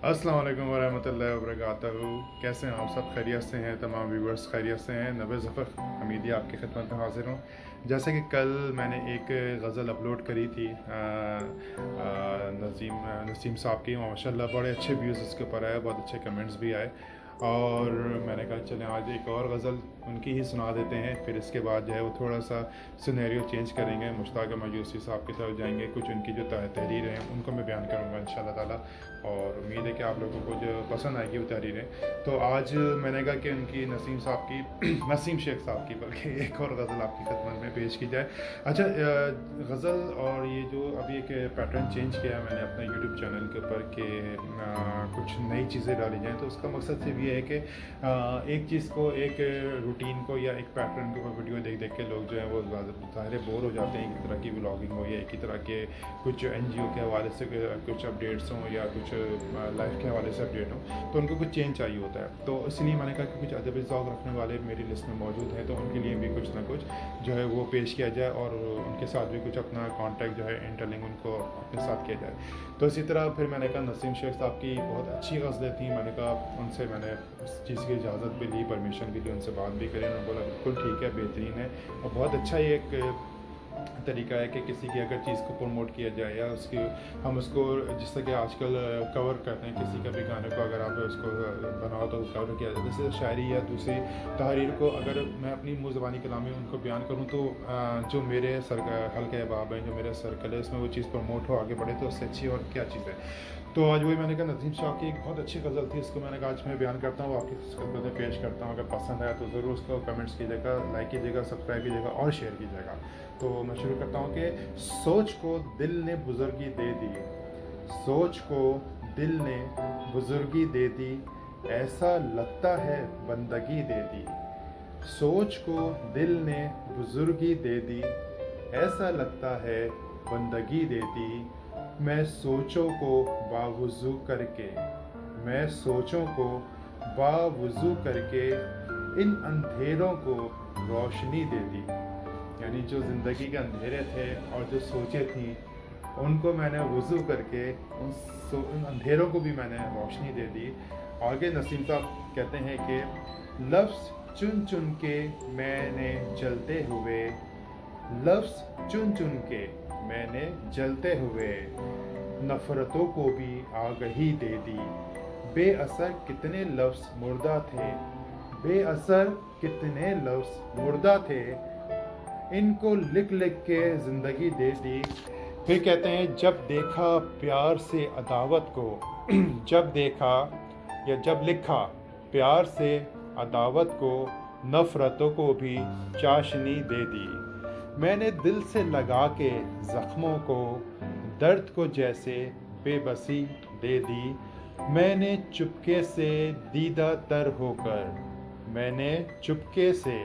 अस्सलाम वालेकुम वरहमतुल्लाहि वबरकातुहू। कैसे हैं आप सब? खैरियत से हैं? तमाम व्यूवर्स खैरियत से हैं? नबी ज़फ़र हमीदी आपकी खिदमत में हाज़िर हूँ। जैसे कि कल मैंने एक गज़ल अपलोड करी थी नसीम साहब की। माशाल्लाह बड़े अच्छे व्यूज़ उसके ऊपर आए, बहुत अच्छे कमेंट्स भी आए, और मैंने कहा चलें आज एक और गज़ल उनकी ही सुना देते हैं। फिर इसके बाद जो है वो थोड़ा सा सिनेरियो चेंज करेंगे, मुश्ताक मायूसी साहब की तरफ जाएंगे, कुछ उनकी जो तहरीरें हैं उनको मैं बयान करूँगा इंशाअल्लाह ताला, और उम्मीद है कि आप लोगों को जो पसंद आएगी वो तहरीरें। तो आज मैंने कहा कि उनकी नसीम साहब की नसीम शेख साहब की बल्कि एक और गज़ल आपकी खिदमत में पेश की जाए। अच्छा, गज़ल और ये जो अभी एक पैटर्न चेंज किया है मैंने अपने यूट्यूब चैनल के ऊपर कि कुछ नई चीज़ें डाली जाएँ, तो उसका मकसद सिर्फ ये है कि एक चीज़ को, एक रूटीन को या एक पैटर्न के ऊपर वीडियो देख देख के लोग जो है वो ज़ाहिर बोर हो जाते हैं। एक ही तरह की व्लॉगिंग हो या एक ही तरह के कुछ एनजीओ के हवाले से कुछ अपडेट्स हों या कुछ लाइफ के हवाले से अपडेट हों, तो उनको कुछ चेंज चाहिए होता है। तो इसलिए मैंने कहा कि कुछ अदबी ज़ौक़ रखने वाले मेरी लिस्ट में मौजूद हैं, तो उनके लिए भी कुछ ना कुछ जो है वो पेश किया जाए और उनके साथ भी कुछ अपना कॉन्टैक्ट जो है इंटरलिंक उनको अपने साथ किया जाए। तो इसी तरह फिर मैंने कहा नसीम शेख साहब की बहुत अच्छी गज़लें थी, मैंने कहा उनसे मैंने इस चीज़ की इजाज़त भी ली, परमिशन भी ली, उनसे बात भी करी। उन्होंने बोला बिल्कुल ठीक है, बेहतरीन है, और बहुत अच्छा ही एक तरीका है कि किसी की अगर चीज़ को प्रमोट किया जाए या उसकी हम उसको, जिस तरह कि आजकल कवर करते हैं किसी का भी गाने को, अगर आप उसको बनाओ तो कवर किया जाए। जैसे शायरी या दूसरी तहरीर को अगर मैं अपनी मुँह ज़बानी कलामी उनको बयान करूँ, तो जो मेरे हल्के अहबाब हैं, जो मेरा सर्कल है, इसमें वो चीज़ प्रमोट हो, आगे बढ़े, तो उससे अच्छी और क्या चीज़ है। तो आज वही मैंने कहा नसीम शाह की एक बहुत अच्छी गज़ल थी, इसको मैंने कहा आज मैं बयान करता हूँ, आपकी खिदमत में पेश करता हूँ। अगर पसंद आया तो ज़रूर उसको कमेंट्स कीजिएगा, लाइक कीजिएगा, सब्सक्राइब कीजिएगा और शेयर कीजिएगा। तो मैं शुरू करता हूँ कि सोच को दिल ने बुजुर्गी दे दी, सोच को दिल ने बुजुर्गी दे दी, ऐसा लगता है बंदगी दे दी। सोच को दिल ने बुजुर्गी दे दी, ऐसा लगता है बंदगी दे दी। मैं सोचों को बावुज़ू करके, मैं सोचों को बावुज़ू करके इन अंधेरों को रोशनी दे दी। यानी जो ज़िंदगी के अंधेरे थे और जो सोचें थीं, उनको मैंने वज़ू करके उन अंधेरों को भी मैंने रोशनी दे दी। आगे नसीम साहब कहते हैं कि लफ्ज़ चुन चुन के मैंने जलते हुए, लफ्ज़ चुन चुन के मैंने जलते हुए नफ़रतों को भी आगही दे दी। बेअसर कितने लफ्ज़ मुर्दा थे, बेअसर कितने लफ्ज़ मुर्दा थे, इनको लिख लिख के ज़िंदगी दे दी। फिर कहते हैं जब देखा प्यार से अदावत को, जब देखा या जब लिखा प्यार से अदावत को, नफ़रतों को भी चाशनी दे दी। मैंने दिल से लगा के ज़ख्मों को, दर्द को जैसे बेबसी दे दी। मैंने चुपके से दीदा तर होकर, मैंने चुपके से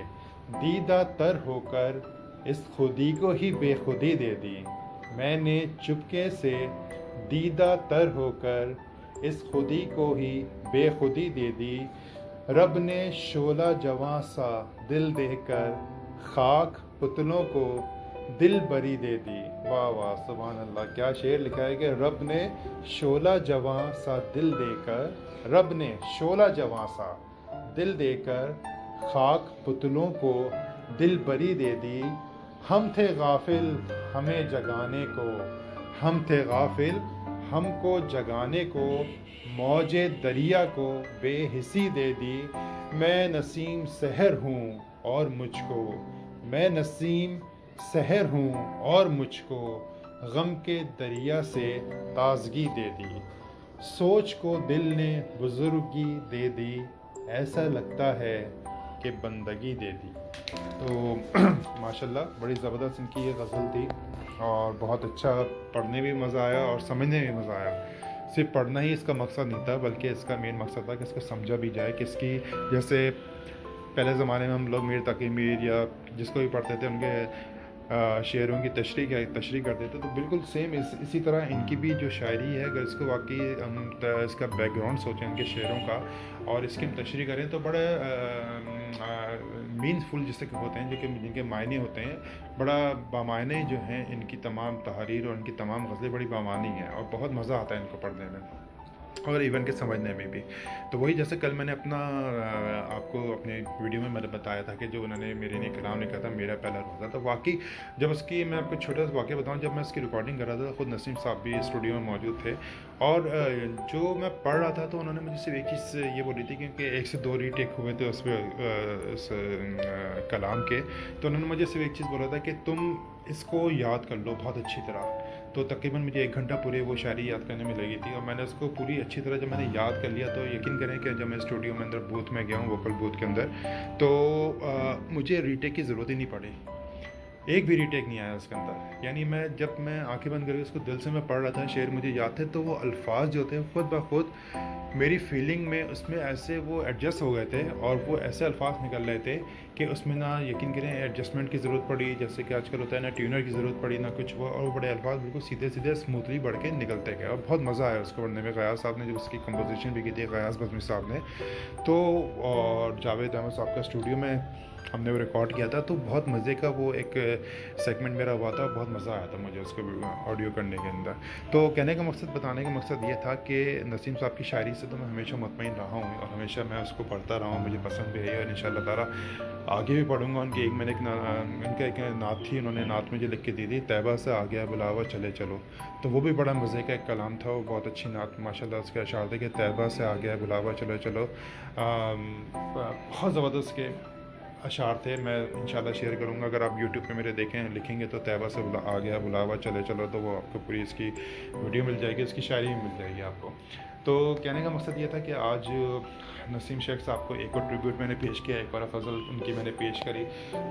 दीदा तर होकर इस खुदी को ही बेखुदी दे दी। मैंने चुपके से दीदा तर होकर इस खुदी को ही बेखुदी दे दी। रब ने शोला जवां सा दिल देकर खाक पुतलों को दिल बरी दे दी। वाह वाह, सुभान अल्लाह, क्या शेर लिखा है कि रब ने शोला जवां सा दिल देकर, रब ने शोला जवां सा दिल देकर खाक पुतलों को दिल बरी दे दी। हम थे गाफिल हमें जगाने को, हम थे गाफिल हमको जगाने को, मौजे दरिया को बेहिसी दे दी। मैं नसीम सहर हूँ और मुझको, मैं नसीम सहर हूँ और मुझको गम के दरिया से ताज़गी दे दी। सोच को दिल ने बुजुर्गी दे दी, ऐसा लगता है कि बंदगी दे दी। तो माशाल्लाह बड़ी ज़बरदस्त इनकी ये गज़ल थी, और बहुत अच्छा, पढ़ने में भी मज़ा आया और समझने में भी मज़ा आया। सिर्फ पढ़ना ही इसका मकसद नहीं था, बल्कि इसका मेन मकसद था कि इसको समझा भी जाए कि इसकी, जैसे पहले ज़माने में हम लोग मीर तकी मीर या जिसको भी पढ़ते थे उनके शेरों की तशरीह करते थे, तो बिल्कुल सेम इसी तरह इनकी भी जो शायरी है, अगर इसको वाकई हम इसका बैकग्राउंड सोचें इनके शेरों का और इसकी हम तशरीह करें, तो बड़े मीनफुल जिससे होते हैं, जो कि जिनके मायने होते हैं, बड़ा बामायने जो हैं इनकी तमाम तहरीर और इनकी तमाम गज़लें बड़ी बामानी हैं और बहुत मज़ा आता है इनको पढ़ने में। और इवन के समझने में भी। तो वही जैसे कल मैंने अपना आपको अपने वीडियो में मैंने बताया था कि जो उन्होंने मेरे लिए कलाम लिखा था मेरा पहला रोज़ा, तो वाकई जब उसकी मैं आपको छोटा सा वाक़या बताऊं, जब मैं उसकी रिकॉर्डिंग कर रहा था तो ख़ुद नसीम साहब भी स्टूडियो में मौजूद थे, और जो मैं पढ़ रहा था तो उन्होंने मुझे सिर्फ एक चीज़ ये बोली थी, क्योंकि 1 से 2 रीटेक हुए थे उस पर उस कलाम के, तो उन्होंने मुझे सिर्फ एक चीज़ बोला था कि तुम इसको याद कर लो बहुत अच्छी तरह। तो तकरीबन मुझे 1 घंटा पूरे वो शायरी याद करने में लगी थी, और मैंने उसको पूरी अच्छी तरह जब मैंने याद कर लिया, तो यकीन करें कि जब मैं स्टूडियो में अंदर बूथ में गया हूँ, वोकल बूथ के अंदर, तो मुझे रीटेक की ज़रूरत ही नहीं पड़ी। एक भी रीटेक नहीं आया उसके अंदर। यानी जब मैं आंखें बंद करके उसको दिल से मैं पढ़ रहा था, शेर मुझे याद थे, तो वो अल्फाज जो थे खुद ब खुद मेरी फीलिंग में उसमें ऐसे वो एडजस्ट हो गए थे, और वो ऐसे अल्फाज निकल रहे थे कि उसमें ना यकीन करें एडजस्टमेंट की ज़रूरत पड़ी, जैसे कि आजकल होता है ना ट्यूनर की ज़रूरत पड़ी ना कुछ, वो और वो बड़े अल्फाज बिल्कुल सीधे सीधे स्मूथली बढ़ के निकलते गए, और बहुत मज़ा आया उसको पढ़ने में। गयास साहब ने जब उसकी कंपोजिशन भी की थी, गयास बज़मी साहब ने, तो और जावेद अहमद साहब का स्टूडियो में हमने वो रिकॉर्ड किया था, तो बहुत मज़े का वो एक सेगमेंट मेरा हुआ था, बहुत मज़ा आया था मुझे उसको ऑडियो करने के अंदर। तो कहने का मकसद, बताने का मकसद ये था कि नसीम साहब की शायरी से तो मैं हमेशा मुतमईन रहा हूँ, और हमेशा मैं उसको पढ़ता रहा हूँ, मुझे पसंद भी है, और इंशाअल्लाह ताला आगे भी पढ़ूँगा। उनकी उनका एक नात थी, उन्होंने नात मुझे लिख के दी थी, तैबा से आ गया बुलावा चले चलो, तो वो भी बड़ा मज़े का एक कलाम था, वो बहुत अच्छी नात माशाल्लाह उसके अशार थे कि तैबा से आ गया बुलावा चलो चलो। बहुत ज़बरदस्त के अशार थे, मैं इंशाल्लाह शेयर करूँगा। अगर आप यूट्यूब पे मेरे देखें, लिखेंगे तो तैबा से आ गया बुलावा चले चलो, तो वो आपको पूरी इसकी वीडियो मिल जाएगी, इसकी शायरी भी मिल जाएगी आपको। तो कहने का मकसद ये था कि आज नसीम शेख साहब को एक और ट्रिब्यूट मैंने पेश किया, एक बार फ़ज़ल उनकी मैंने पेश करी,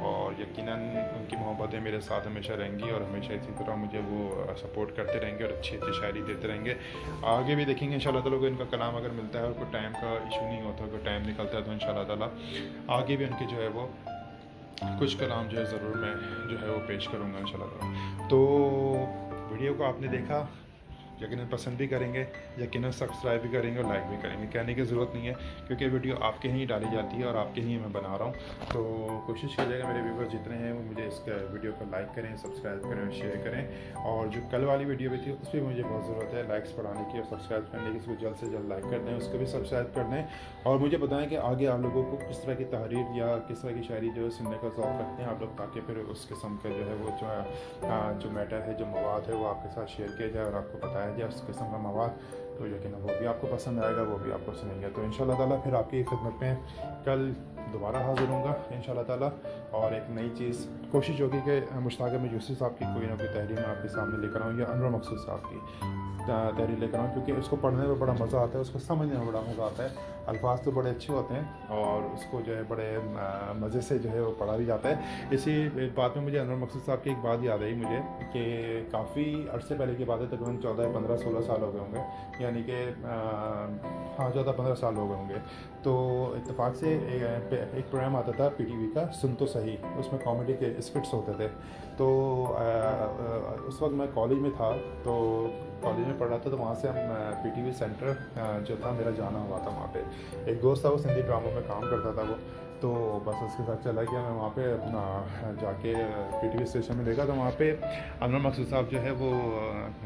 और यकीनन उनकी मोहब्बतें मेरे साथ हमेशा रहेंगी, और हमेशा इसी तरह मुझे वो सपोर्ट करते रहेंगे, और अच्छी अच्छी शायरी देते रहेंगे। आगे भी देखेंगे इंशाल्लाह ताला। इनका कलाम अगर मिलता है और कोई टाइम का इशू नहीं होता, कोई टाइम निकलता है, तो इंशाल्लाह ताला आगे भी उनके जो है वो कुछ कलाम जो है ज़रूर मैं जो है वो पेश करूँगा इंशाल्लाह ताला। तो वीडियो को आपने देखा, यकीनन पसंद भी करेंगे, यकीनन सब्सक्राइब भी करेंगे, और लाइक भी करेंगे। कहने की ज़रूरत नहीं है, क्योंकि वीडियो आपके ही डाली जाती है, और आपके ही मैं बना रहा हूँ। तो कोशिश कीजिएगा मेरे व्यूअर्स जितने हैं वो मुझे इस वीडियो को लाइक करें, सब्सक्राइब करें और शेयर करें। और जो कल वाली वीडियो भी थी उस पर मुझे बहुत ज़रूरत है लाइक्स बढ़ाने की और सब्सक्राइब करने की, उसको जल्द से जल्द लाइक कर दें, उसको भी सब्सक्राइब कर दें, और मुझे बताएं कि आगे आप लोगों को किस तरह की तहरीर या किस तरह की शायरी जो है सुनने का शौक़ रखते हैं आप लोग, ताकि फिर उस किस्म का जो है वो जो मैटर है, जो मवाद है, वो आपके साथ शेयर किया जाए और आपको बताया जाए उस किस्म का मवाद। तो यकीन वो भी आपको पसंद आएगा, वो भी आपको सुनेंगे। तो इंशाल्लाह ताला फिर आपकी खिदमत में कल दोबारा हाज़िर होऊंगा इंशाल्लाह ताला, और एक नई चीज़ कोशिश होगी कि मुश्ताक अहमद यूसुफ साहब की कोई ना कोई तहरीर मैं आपके सामने लेकर आऊँ, या अनवर मकसूद साहब की तहरीर लेकर आऊँ, क्योंकि उसको पढ़ने में बड़ा मज़ा आता है, उसको समझने में बड़ा मज़ा आता है। अल्फाज तो बड़े अच्छे होते हैं, और उसको जो है बड़े मज़े से जो है वो पढ़ा भी जाता है। इसी बात में मुझे अनवर मकसूद साहब की एक बात याद आई मुझे, कि काफ़ी अर्से पहले की बात है, तकरीबन 14, 15, 16 साल हो गए होंगे, यानी कि हाँ 14, 15 साल हो गए होंगे। तो इत्तेफाक से एक प्रोग्राम आता था PTV का, सुन तो सही, उसमें कॉमेडी के स्किट्स होते थे। तो उस वक्त मैं कॉलेज में था, तो कॉलेज में पढ़ रहा था, तो वहाँ से हम PTV सेंटर जो था मेरा जाना हुआ था, वहाँ पे एक दोस्त था, वो सिंधी ड्रामों में काम करता था वो, तो बस उसके साथ चला गया मैं वहाँ पे अपना जाके PTV स्टेशन में देखा, तो वहाँ पे अनवर मकसूद साहब जो है वो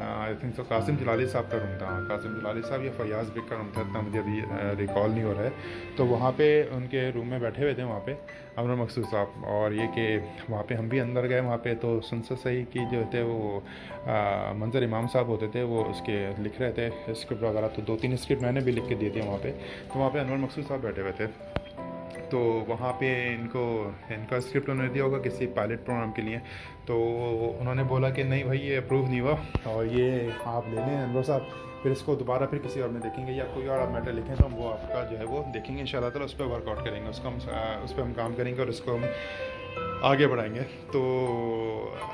आई थिंक तो कासिम जलाली साहब का रूम था, कासिम जलाली साहब या फयाज़ बेग का रूम था, इतना मुझे अभी रिकॉल नहीं हो रहा है। तो वहाँ पे उनके रूम में बैठे हुए थे वहाँ पे अनवर मकसूद साहब, और ये कि वहाँ पे हम भी अंदर गए वहाँ पे, तो सुन से सही की जो थे वो मंजर इमाम साहब होते थे, वो उसके लिख रहे थे स्क्रिप्ट वगैरह, तो 2-3 स्क्रिप्ट मैंने भी लिख के दिए थे वहाँ पे। तो वहाँ पे अनवर मकसूद साहब बैठे हुए थे, तो वहाँ पे इनका स्क्रिप्ट उन्होंने दिया होगा किसी पायलट प्रोग्राम के लिए, तो उन्होंने बोला कि नहीं भाई ये अप्रूव नहीं हुआ, और ये आप ले लें अनवर साहब, फिर इसको दोबारा फिर किसी और में देखेंगे, या कोई और आप मैटर लिखें तो हम वो आपका जो है वो देखेंगे इंशाल्लाह ताला, उस पर वर्कआउट करेंगे, उस पर हम काम करेंगे, और उसको हम आगे बढ़ाएंगे। तो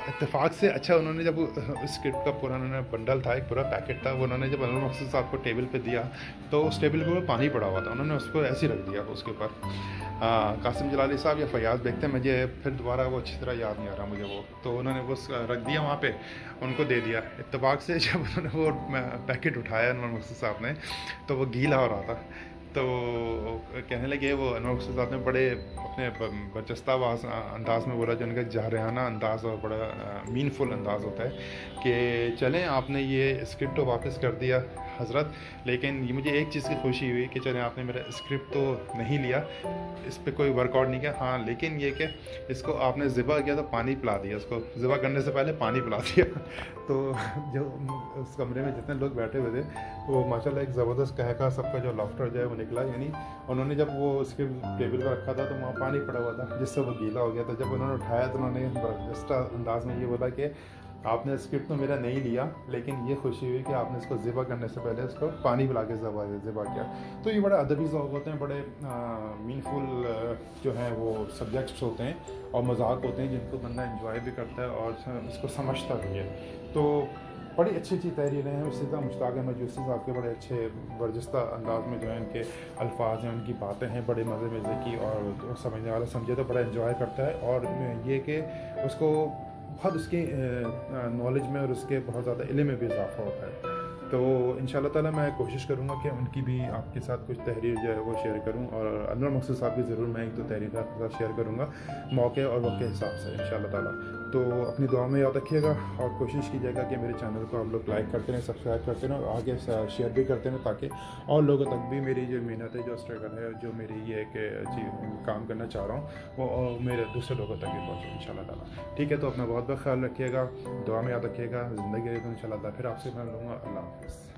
इत्तेफाक से अच्छा उन्होंने जब स्क्रिप्ट का पूरा उन्होंने बंडल था, एक पूरा पैकेट था, वो उन्होंने जब अनवर मकसूद साहब को टेबल पे दिया, तो उस टेबल पे पानी पड़ा हुआ था, उन्होंने उसको ऐसे ही रख दिया उसके ऊपर। कासिम जलाली साहब या फयाज़ बेग थे, मुझे फिर दोबारा वो अच्छी तरह याद नहीं आ रहा मुझे वो, तो उन्होंने वो रख दिया वहाँ पे, उनको दे दिया। इत्तेफाक से जब उन्होंने वो पैकेट उठाया अनवर मकसूद साहब ने, तो वो गीला हो रहा था, तो कहने लगे, वो अनवर मकसूद साहब ने बड़े अपने बरजस्ता अंदाज में बोला, जो उनका जारहाना अंदाज़ और बड़ा मीनफुल अंदाज़ होता है, कि चलें आपने ये स्क्रिप्ट तो वापस कर दिया, हज़रत, लेकिन ये मुझे एक चीज़ की खुशी हुई कि चलें आपने मेरा स्क्रिप्ट तो नहीं लिया, इस पे कोई वर्कआउट नहीं किया, हाँ लेकिन ये कि इसको आपने ज़िबा किया तो पानी पिला दिया, उसको ज़िबा करने से पहले पानी पिला दिया। तो जो उस कमरे में जितने लोग बैठे हुए थे वो माशाल्लाह एक ज़बरदस्त कहका सबका जो लाफ्टर जो है वो निकला, यानी उन्होंने जब वो स्क्रिप्ट टेबल पर रखा था तो वहाँ पानी पड़ा हुआ था जिससे वो गीला हो गया था। जब उन्होंने उठाया तो उन्होंने ज़बरदस्त अंदाज में ये बोला कि आपने स्क्रिप्ट तो मेरा नहीं लिया, लेकिन ये खुशी हुई कि आपने इसको ज़िबा करने से पहले इसको पानी पिला के ज़िबा किया। तो ये बड़े अदबी ज़ौक़ होते हैं, बड़े मीनफुल जो हैं वो सब्जेक्ट्स होते हैं और मज़ाक होते हैं जिनको बंदा एंजॉय भी करता है और इसको समझता भी है। तो बड़ी अच्छी अच्छी तहरीरें हैं। उसी तरह मुश्ताक अहमद यूसुफ़ साहब के बड़े अच्छे बरजस्ता अंदाज में जो है इनके अल्फाज हैं, उनकी बातें हैं बड़े मज़े की, और समझने वाला समझे तो बड़ा एंजॉय करता है। और ये कि उसको बहुत उसकी नॉलेज में और उसके बहुत ज़्यादा इल्म में भी इजाफा होता है। तो इंशाअल्लाह ताला मैं कोशिश करूँगा कि उनकी भी आपके साथ कुछ तहरीर जो है वो शेयर करूँ, और अनवर मकसूद साहब की ज़रूर मैं एक दो तहरीर आपके साथ शेयर करूँगा मौके और वक्त के हिसाब से इंशाअल्लाह ताला। तो अपनी दुआ में याद रखिएगा और कोशिश कीजिएगा कि मेरे चैनल को आप लोग लाइक करते रहें, सब्सक्राइब करते रहें और आगे शेयर भी करते रहें, ताकि और लोगों तक भी मेरी जो मेहनत है, जो स्ट्रगल है, जो मेरी ये कि काम करना चाह रहा हूँ वो मेरे दूसरे लोगों तक भी पहुँचे इंशाअल्लाह ताला। ठीक है, तो अपना बहुत बहुत ख्याल रखिएगा, दुआ में याद रखिएगा, ज़िंदगी रहे तो इंशाअल्लाह फिर आपसे मिलूँगा। अल्लाह हाफ़िज़।